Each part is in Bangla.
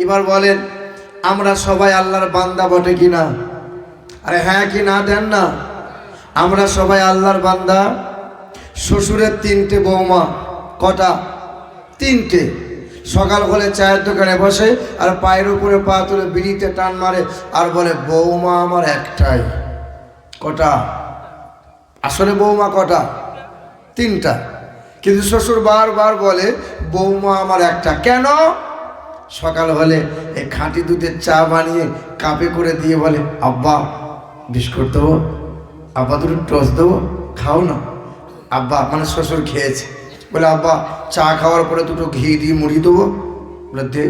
এবার বলেন আমরা সবাই আল্লাহর বান্দা বটে কিনা? আরে হ্যাঁ কি না দেন না? আমরা সবাই আল্লাহর বান্দা। শ্বশুরের 3টে বৌমা। কটা? 3টে। সকাল হলে চায়ের দোকানে বসে আর পায়ের উপরে পা তুলে বিড়িতে টান মারে আর বলে বৌমা আমার একটাই। কটা? আসলে বৌমা কটা? 3টা। কিন্তু শ্বশুর বারবার বলে বৌমা আমার একটা। কেন? সকাল হলে এই খাঁটি দুধের চা বানিয়ে কাপে করে দিয়ে বলে আব্বা বিস্কুট দেবো, আব্বা দুটো টোস্ট দেবো, খাও না। আব্বা মানে শ্বশুর খেয়েছে, বলে আব্বা চা খাওয়ার পরে দুটো ঘি দিয়ে মুড়ি দেবো। বলে দে।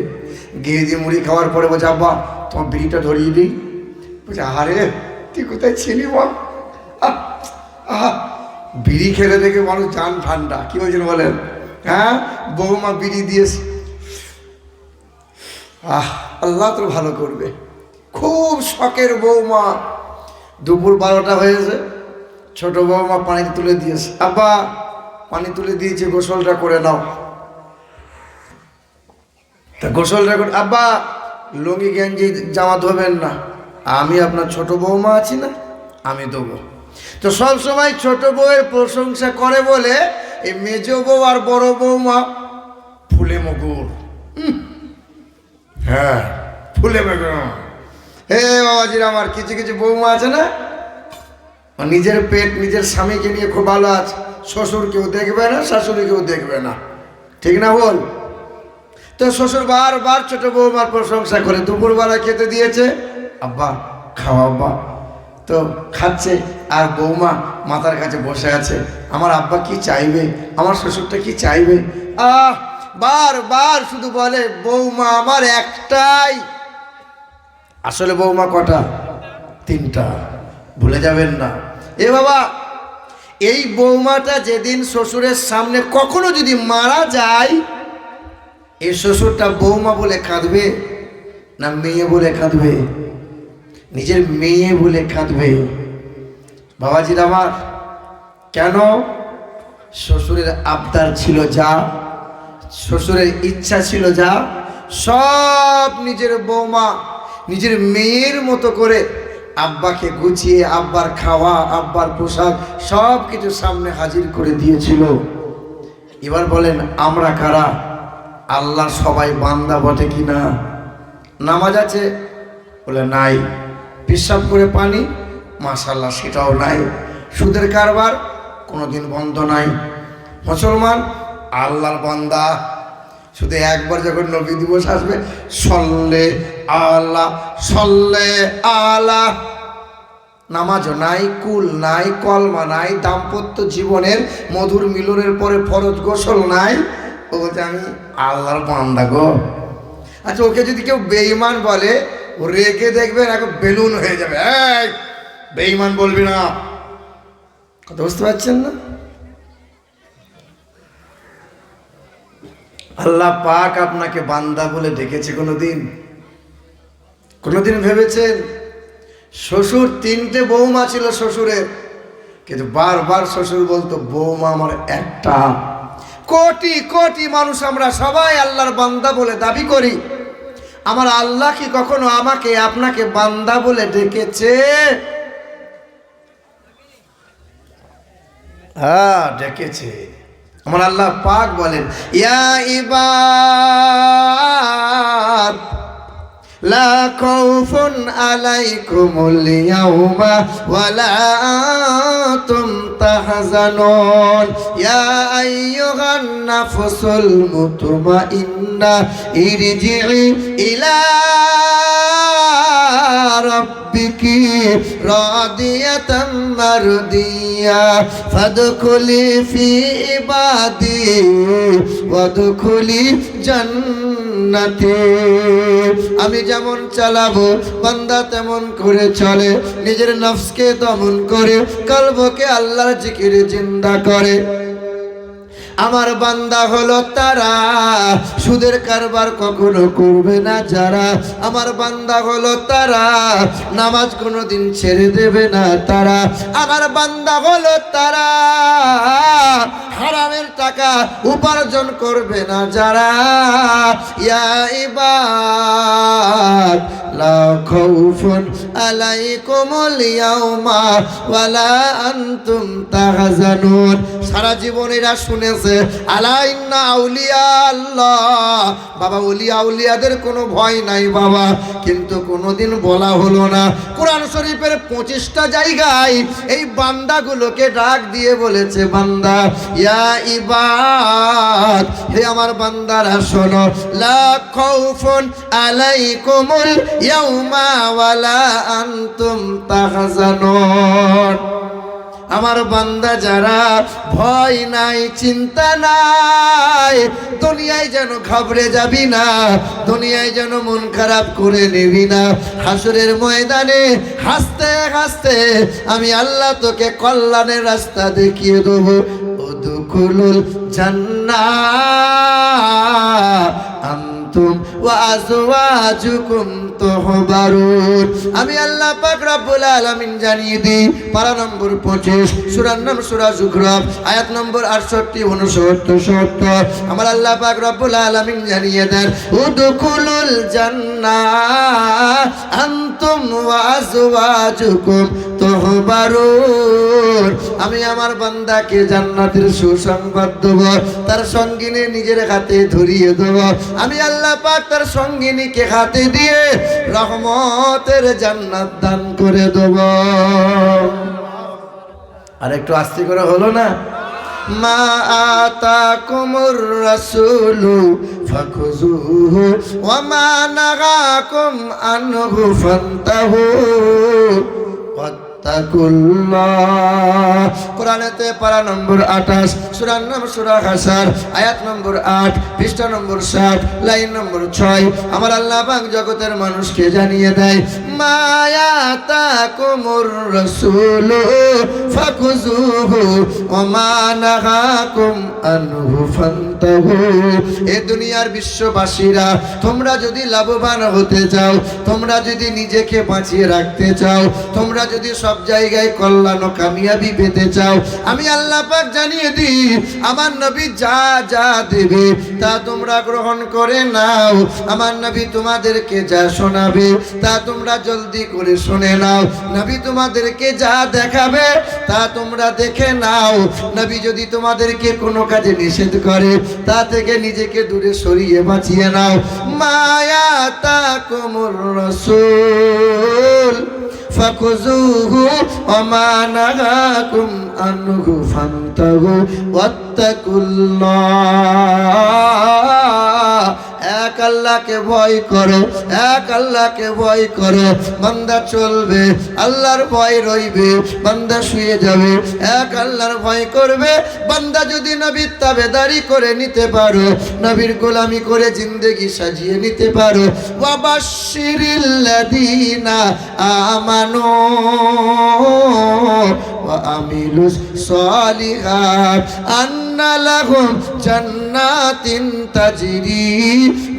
ঘি দিয়ে মুড়ি খাওয়ার পরে বলছে আব্বা তোমার বিড়িটা ধরিয়ে দিই। বলছে আরে তুই কোথায় ছিলি বল? বিড়ি খেলে দেখে মানুষ জান ঠান্ডা। কি বলছেন বলেন? হ্যাঁ, বৌমা বিড়ি দিয়েছে। আল্লাহ তো ভালো করবে। খুব শখের বৌমা। দুপুর 12টা হয়েছে, ছোট বৌমা পানি তুলে দিয়েছে। আব্বা পানি তুলে দিয়েছে, গোসলটা করে নাও। তা গোসলটা করে আব্বা লুঙ্গি গেঞ্জি জামা ধোবেন না, আমি আপনার ছোট বৌমা আছি না, আমি দেবো। তো সব সময় ছোট বউয়ের প্রশংসা করে বলে এই মেজ বউ আর বড় বৌমা ফুলে মগুর। হ্যাঁ ফুলে মগুর। হে বাবাজির আমার কিছু কিছু বৌমা আছে না, নিজের পেট নিজের স্বামীকে নিয়ে খুব ভালো আছে, শ্বশুর কেউ দেখবে না, শাশুড়ি কেউ দেখবে না। ঠিক না বল? তো শ্বশুর বারবার ছোট বৌমার প্রশংসা করে। দুপুরবেলা খেতে দিয়েছে, আব্বা খাও আব্বা। তো খাচ্ছে আর বৌমা মাথার কাছে বসে আছে, আমার আব্বা কি চাইবে, আমার শ্বশুরটা কি চাইবে। বারবার শুধু বলে বৌমা আমার একটাই। আসলে বৌমা কটা? 3টা। ভুলে যাবেন না। এ বাবা, এই বৌমাটা যেদিন শ্বশুরের সামনে কখনো যদি মারা যায়, এই শ্বশুরটা বৌমা বলে কাঁদবে না মেয়ে বলে কাঁদবে? নিজের মেয়ে বলে কাঁদবে। বাবাজির আমার, কেন? শ্বশুরের আবদার ছিল যা, শ্বশুরের ইচ্ছা ছিল যা, সব নিজের বৌমা নিজের মেয়ের মতো করে আব্বাকে গুছিয়ে আব্বার খাওয়া আব্বার পোশাক সব কিছু সামনে হাজির করে দিয়েছিল। এবার বলেন আমরা কারা? আল্লাহ সবাই বান্দা বটে কিনা? নামাজ আছে বলে নাই, পেশাব করে পানি মাশাআল্লাহ সেটাও নাই, সুদের কারবার কোনোদিন বন্ধ নাই। মুসলমান আল্লাহর বান্দা। শুধু একবার যখন নবী দিবস আসবে সল্লে আলা সল্লে আলা, নামাজও নাই, কুল নাই, কলমা নাই, দাম্পত্য জীবনের মধুর মিলনের পরে ফরজ গোসল নাই। ও বলছে আমি আল্লাহর বান্দা গো। আচ্ছা ওকে যদি কেউ বেঈমান বলে, ও রেগে দেখবেন এখন বেলুন হয়ে যাবে। এই বেঈমান বলবি না। কথা বুঝতে পারছেন না? আল্লাহ পাক আপনাকে বান্দা বলে ডেকেছে কোনোদিন? কোনোদিন ভেবেছেন? শ্বশুর 3টে বৌমা ছিল শ্বশুরের, কিন্তু বারবার শ্বশুর বলতো বৌমা আমার একটা। কোটি কোটি মানুষ আমরা সবাই আল্লাহর বান্দা বলে দাবি করি। আমার আল্লাহ কি কখনো আমাকে আপনাকে বান্দা বলে ডেকেছে? হ্যাঁ ডেকেছে। আমার আল্লাহ পাক বলেন ইয়া ইবাদ লা খাউফুন আলাইকুমুল ইয়াউমা ওয়ালা আনতুম তাহজানুন ইয়া আইয়ুহান নাফসুল মুতমাইন্না ইরজিই ইলা রাব্বিকি রাদিয়াতাম মারদিয়া ফাদখুলি ফি ইবাদি ওয়াদখুলি জান্নাতি। আমি যেমন চালাবো বান্দা তেমন করে চলে, নিজের নফসকে দমন করে, কলবকে আল্লাহর জিকিরে জিন্দা করে। আমার বান্দা হলো তারা সুদের কারবার কখনো করবে না যারা, আমার বান্দা হলো তারা নামাজ কোনোদিন ছেড়ে দেবে না তারা, আমার বান্দা হলো তারা হারামের টাকা উপার্জন করবে না যারা। ইয়া ইবাদ লা খাউফুন আলাইকুমুল ইয়াউমা ওয়ালা আনতুম তাহজানুন। সারা জীবন এরা শুনেছে আলা ইন্না আউলিয়া আল্লাহ, বাবা ওলিয়া আউলিয়াদের কোনো ভয় নাই বাবা, কিন্তু কোনোদিন বলা হলো না। কোরআন শরীফের 25টা জায়গায় এই বান্দাগুলোকে ডাক দিয়ে বলেছে বান্দা ইয়া ইবাদ, হে আমার বান্দারা শোনো, লা খাউফুন আলাইকুমুল ইয়াউমা ওয়ালা আনতুম তাহজানুন। আমার বান্দা যারা ভয় নাই চিন্তা নাই, দুনিয়ায় যেন ঘাবড়ে যাবি না, দুনিয়ায় যেন মন খারাপ করে নিবি না। হাসরের ময়দানে হাসতে হাসতে আমি আল্লাহ তোকে কল্যাণের রাস্তা দেখিয়ে দেবো। উদখুলুল জান্নাহ আনতুম ওয়া আজওয়াজুকুম তুহবারুন। আমি আল্লাহ পাক রব্বুল আলামিন জানিয়ে দিই, পারা নম্বর 25 সূরার নাম সূরা যুখরাফ, আয়াত নম্বর 68 69 70। আমার আল্লাহ পাক রব্বুল আলামিন জানিয়ে দেন উদখুলুল জান্নাহ আনতুম ওয়া আজওয়াজুকুম তুহবারুন। আমি আমার বান্দাকে জান্নাতের সুসংবাদ দেব, তার সঙ্গিনী নিজের হাতে ধরিয়ে দেব। আমি আল্লাহ পাক তার সঙ্গিনীকে হাতে দিয়ে রহমতের জান্নাত দান করে দেব। আর একটু আস্তে করে হলো না? মা আতাকুমুর রাসূলু ফাখুযুহু ওয়া মা নাহাকুম আনহু ফান্তাহু কোরআনেতে পারা নম্বর 28 সূরার নাম সূরা হাসর, আয়াত নম্বর 8 পৃষ্ঠা নম্বর 60 লাইন নম্বর 6। আমার আল্লাহ পাক জগতের মানুষকে জানিয়ে দেয় মায়াতাকুমুর রাসূলু ফাখুযুহু ওয়া মা নাহাকুম আনহু ফান্তাহু। এ দুনিয়ার বিশ্ববাসীরা, তোমরা যদি লাভবান হতে চাও, তোমরা যদি নিজেকে বাঁচিয়ে রাখতে চাও, তোমরা যদি সব জায়গায় কল্যাণ ও কামিয়াবি পেতে চাও, আমি আল্লাহ পাক জানিয়ে দিই আমার নবী যা যা দেবে তা তোমরা গ্রহণ করে নাও। আমার নবী তোমাদেরকে যা শোনাবে তা তোমরা জলদি করে শুনে নাও। নবী তোমাদেরকে যা দেখাবে তা তোমরা দেখে নাও। নবী যদি তোমাদেরকে কোনো কাজে নিষেধ করে তা থেকে নিজেকে দূরে সরিয়ে বাঁচিয়ে নাও। মায়াতাকুমুর রাসূল ফাখুযুহু ওয়া মা নাহাকুম আনহু ফান্তাহু ওয়াত্তাকুল্লাহ। এক আল্লাহকে ভয় করো, এক আল্লাহকে ভয় করো। বান্দা চলবে, আল্লাহর ভয় রইবে, বান্দা শুয়ে যাবে, এক আল্লাহর ভয় করবে। বান্দা যদি নবীর তাবেদারি করে নিতে পারো, নবীর গোলামি করে জিন্দেগি সাজিয়ে নিতে পারো। ওয়া বাশশিরিল্লাযীনা আমানু ওয়া আমিলুস সালিহাত আন্না লাহুম জান্নাতিন তাজরি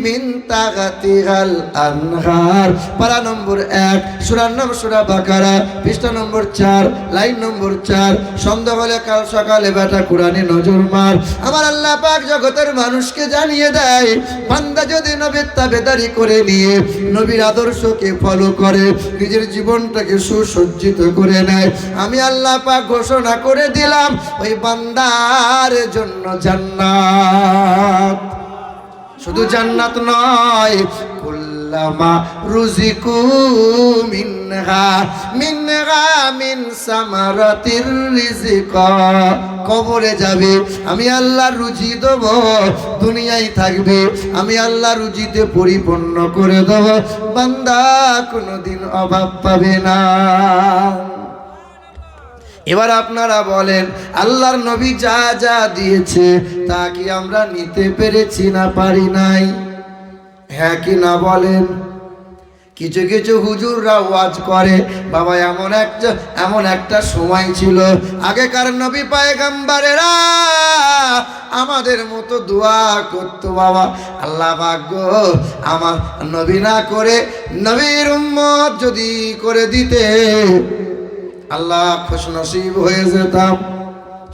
মিন তাহতিহাল আনহার। পারা নম্বর 1 সূরার নাম সূরা বাকারা, পৃষ্ঠা নম্বর 4 লাইন নম্বর 4। সন্ধ্যা হলে কাল সকালে বেটা কোরআনে নজর মার। আমার আল্লাহ পাক জগতের মানুষকে জানিয়ে দেয় বান্দা যদি নবীর তাবেদারি করে নিয়ে নবীর আদর্শকে ফলো করে, নিজের জীবনটাকে সুসজ্জিত করে নেয়, আমি আল্লাহ পাক ঘোষণা করে দিলাম ওই বান্দার জন্য জান্নাত। শুধু জান্নাত নয়, কুল্লামা রুজিকু মিনহা মিন সামারাতির রিজকা। কবরে যাবে, আমি আল্লাহ রুজি দেব, দুনিয়ায় থাকবে, আমি আল্লাহ রুজিতে পরিপূর্ণ করে দেব। বান্দা কোনোদিন অভাব পাবে না। এবার আপনারা বলেন আল্লাহর নবী যা যা দিয়েছে তা কি আমরা নিতে পেরেছি না পারি নাই? হ্যাঁ কি না বলেন? কিছু কিছু হুজুররা ওয়াজ করে বাবা, এমন একটা সময় ছিল আগেকার নবী পয়গম্বরেরা আমাদের মতো দোয়া করতো বাবা, আল্লাহ ভাগ্য আমার নবী না করে নবীর উম্মত যদি করে দিতে আল্লাহ খুশনসিব হয়ে যেতাম।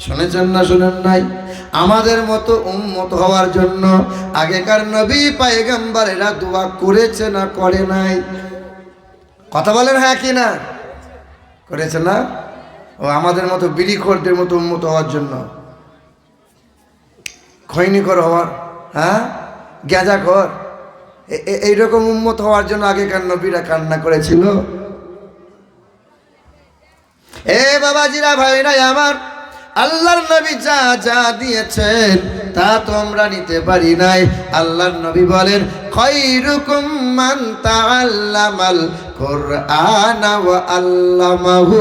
শুনেছেন না শুনেন নাই? আমাদের মতো উম্মত হওয়ার জন্য আগেকার নবী পয়গম্বরেরা দোয়া করেছে না করে নাই? কথা বলেন হ্যাঁ কি না? করেছে না? ও আমাদের মতো বিড়িখোরদের মতো উম্মত হওয়ার জন্য, খৈনিখোর হওয়ার, হ্যাঁ গ্যাঁজাখোর, এইরকম উম্মত হওয়ার জন্য আগেকার নবীরা কান্না করেছিল। এ বাবাজিরা ভাইরা আমার, আল্লাহর নবী যা যা দিয়েছেন তা তো আমরা নিতে পারি নাই। আল্লাহর নবী বলেন খায়রুকুম মান তাআল্লামাল কুরআনা ওয়া আল্লামাহু,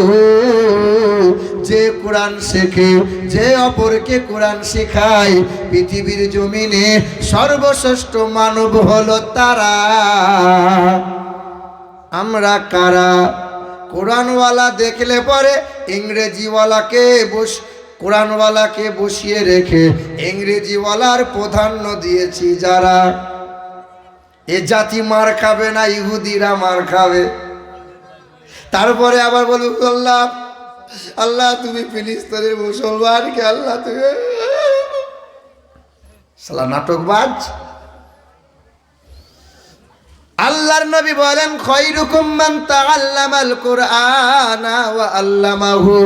যে কোরআন শেখে, যে অপরকে কোরআন শেখায়, পৃথিবীর জমিনে সর্বশ্রেষ্ঠ মানব হলো তারা। আমরা কারা? কোরআনওয়ালা দেখলে পরে কোরআনওয়ালাকে বসিয়ে রেখে ইংরেজিওয়ালার প্রাধান্য দিয়েছি যারা। এ জাতি মার খাবে না, ইহুদিরা মার খাবে। তারপরে আবার বলুন আল্লাহ, আল্লাহ তুমি ফিলিস্তিনের মুসলমানকে, আল্লাহ তুমি, সালা নাটকবাজ। আল্লাহর নবী বলেন খায়রুকুম মান তাআল্লামাল কুরআনা ওয়া আল্লামাহু,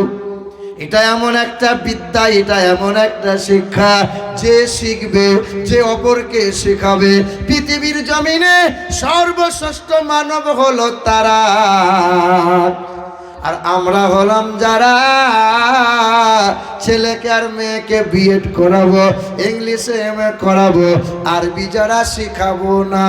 এটা এমন একটা বিদ্যা, এটা এমন একটা শিক্ষা, যে শিখবে, যে অপরকে শেখাবে, পৃথিবীর জমিনে সর্বশ্রেষ্ঠ মানব হলো তারা। আর আমরা হলাম যারা ছেলেকে আর মেয়েকে বিএড করাবো, ইংলিশে এমএ করাবো, আরবি যারা শিখাবো না।